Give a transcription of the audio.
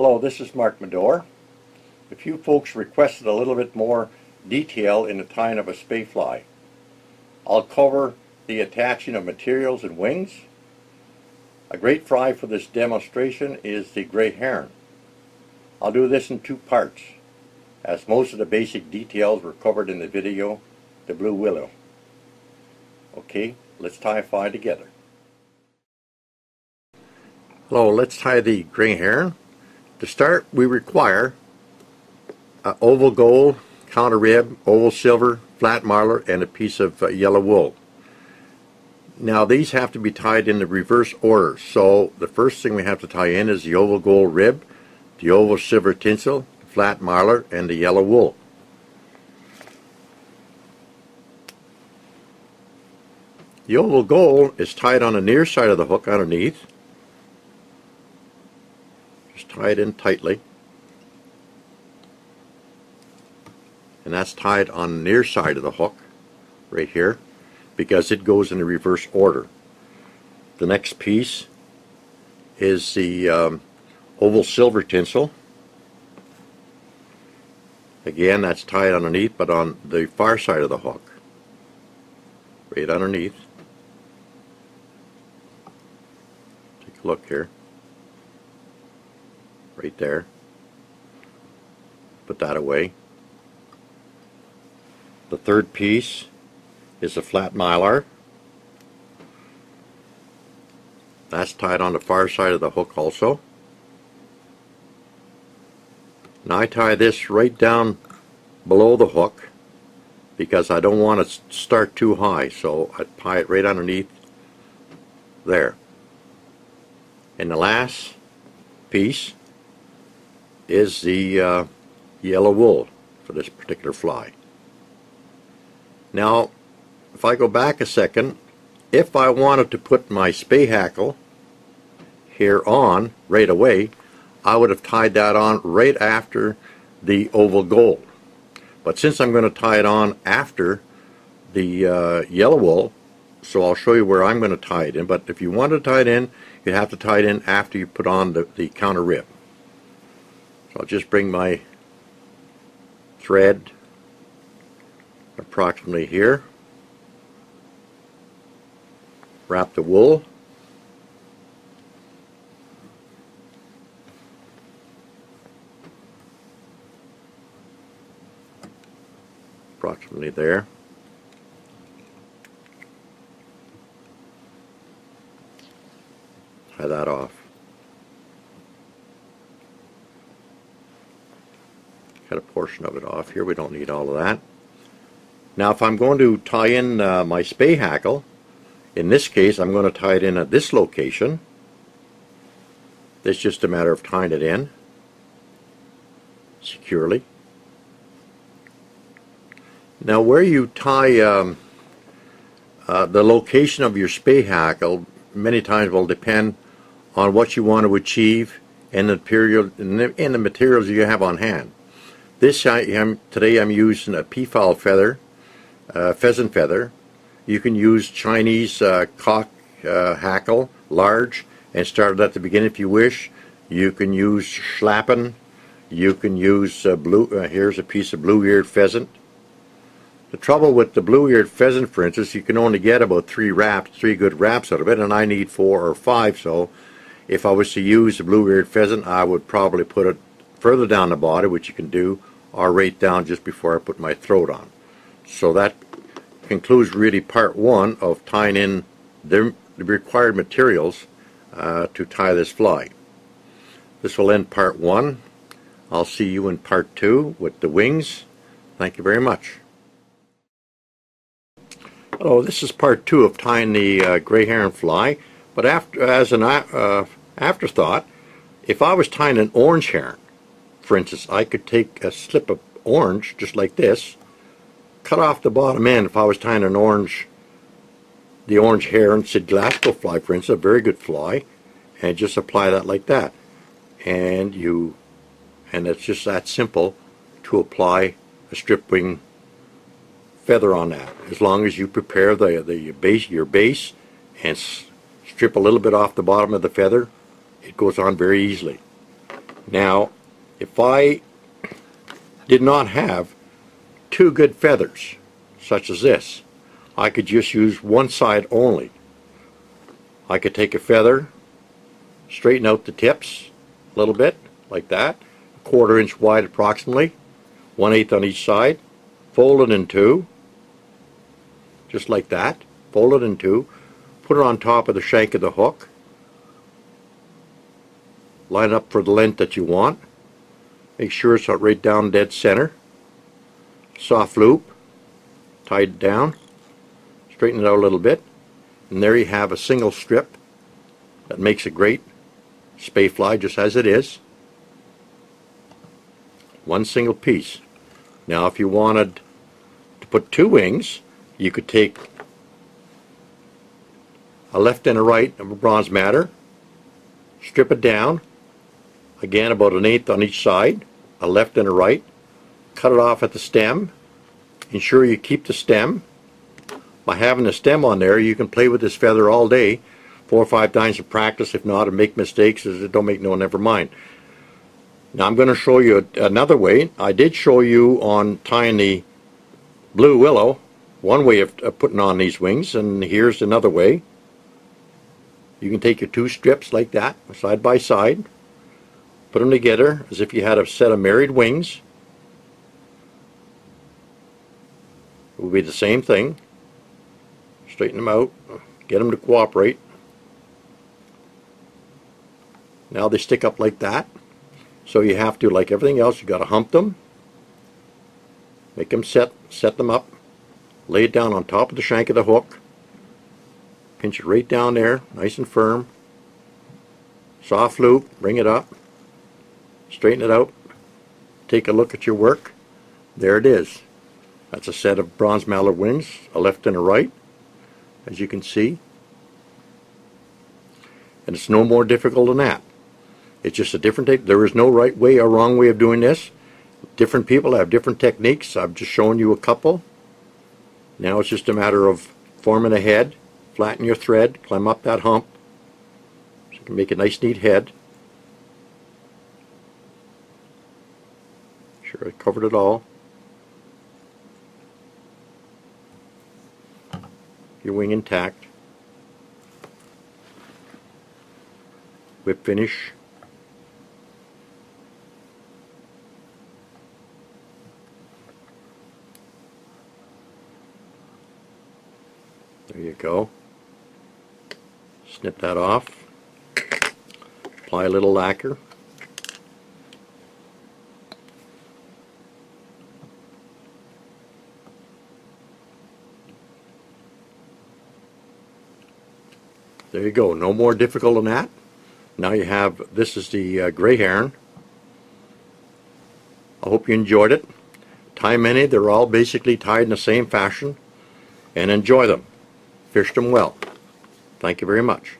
Hello, this is Mark Medore. A few folks requested a little bit more detail in the tying of a spay fly. I'll cover the attaching of materials and wings. A great fly for this demonstration is the gray heron. I'll do this in two parts, as most of the basic details were covered in the video, the blue willow. Okay, let's tie a fly together. Hello, let's tie the gray heron. To start, we require an oval gold, counter rib, oval silver, flat marlar, and a piece of yellow wool. Now these have to be tied in the reverse order. So the first thing we have to tie in is the oval gold rib, the oval silver tinsel, flat marlar, and the yellow wool. The oval gold is tied on the near side of the hook underneath. Just tie it in tightly. And that's tied on the near side of the hook, right here, because it goes in the reverse order. The next piece is the oval silver tinsel. Again, that's tied underneath, but on the far side of the hook, right underneath. Take a look here, right there. Put that away. The third piece is a flat mylar. That's tied on the far side of the hook also. Now I tie this right down below the hook because I don't want to start too high, so I tie it right underneath there. And the last piece is the yellow wool for this particular fly. Now, if I go back a second, if I wanted to put my spay hackle here on right away, I would have tied that on right after the oval gold. But since I'm going to tie it on after the yellow wool, so I'll show you where I'm going to tie it in. But if you want to tie it in, you have to tie it in after you put on the counter rib. So I'll just bring my thread approximately here, wrap the wool, approximately there, tie that off. Cut a portion of it off here, we don't need all of that. Now if I'm going to tie in my spay hackle, in this case I'm going to tie it in at this location. It's just a matter of tying it in securely. Now where you tie the location of your spay hackle many times will depend on what you want to achieve and the materials you have on hand. Today I'm using a peafowl feather, pheasant feather. You can use Chinese cock hackle, large, and start it at the beginning if you wish. You can use schlappen. You can use here's a piece of blue-eared pheasant. The trouble with the blue-eared pheasant, for instance, you can only get about three good wraps out of it, and I need 4 or 5. So if I was to use the blue-eared pheasant, I would probably put it further down the body, which you can do, or right down just before I put my throat on. So that concludes really part 1 of tying in the required materials to tie this fly. This will end part 1. I'll see you in part 2 with the wings. Thank you very much. Hello, this is part 2 of tying the gray heron fly, but as an afterthought, if I was tying an orange heron, for instance, I could take a slip of orange, just like this, cut off the bottom end if I was tying the orange heron, Sid Glasgow fly, for instance, a very good fly, and just apply that like that. And it's just that simple to apply a strip wing feather on that, as long as you prepare your base and strip a little bit off the bottom of the feather. It goes on very easily. Now, if I did not have two good feathers, such as this, I could just use one side only. I could take a feather, straighten out the tips a little bit, like that, 1/4 inch wide approximately, 1/8 on each side, fold it in two, just like that, fold it in two, put it on top of the shank of the hook, line up for the length that you want, make sure it's right down dead center, soft loop, tie it down, straighten it out a little bit, and there you have a single strip that makes a great spay fly just as it is. One single piece. Now if you wanted to put two wings, you could take a left and a right of a bronze madder, strip it down, again about 1/8 on each side, a left and a right, cut it off at the stem, ensure you keep the stem. By having the stem on there, you can play with this feather all day, 4 or 5 times of practice, if not, and make mistakes. It don't make no, never mind. Now I'm going to show you another way. I did show you on tying the blue willow, one way of putting on these wings, and here's another way. You can take your two strips like that, side by side, put them together as if you had a set of married wings. It will be the same thing. Straighten them out, get them to cooperate. Now they stick up like that. So you have to, like everything else, you got to hump them, make them set them up, lay it down on top of the shank of the hook, pinch it right down there, nice and firm, soft loop, bring it up, straighten it out, take a look at your work. There it is. That's a set of bronze mallard wings, a left and a right, as you can see. And it's no more difficult than that. It's just a different, there is no right way or wrong way of doing this. Different people have different techniques. I've just shown you a couple. Now it's just a matter of forming a head, flatten your thread, climb up that hump, so you can make a nice neat head. Sure I covered it all. Your wing intact. Whip finish. There you go. Snip that off. Apply a little lacquer. There you go. No more difficult than that. Now you have, this is the gray heron. I hope you enjoyed it. Tie many, they're all basically tied in the same fashion, and enjoy them. Fish them well. Thank you very much.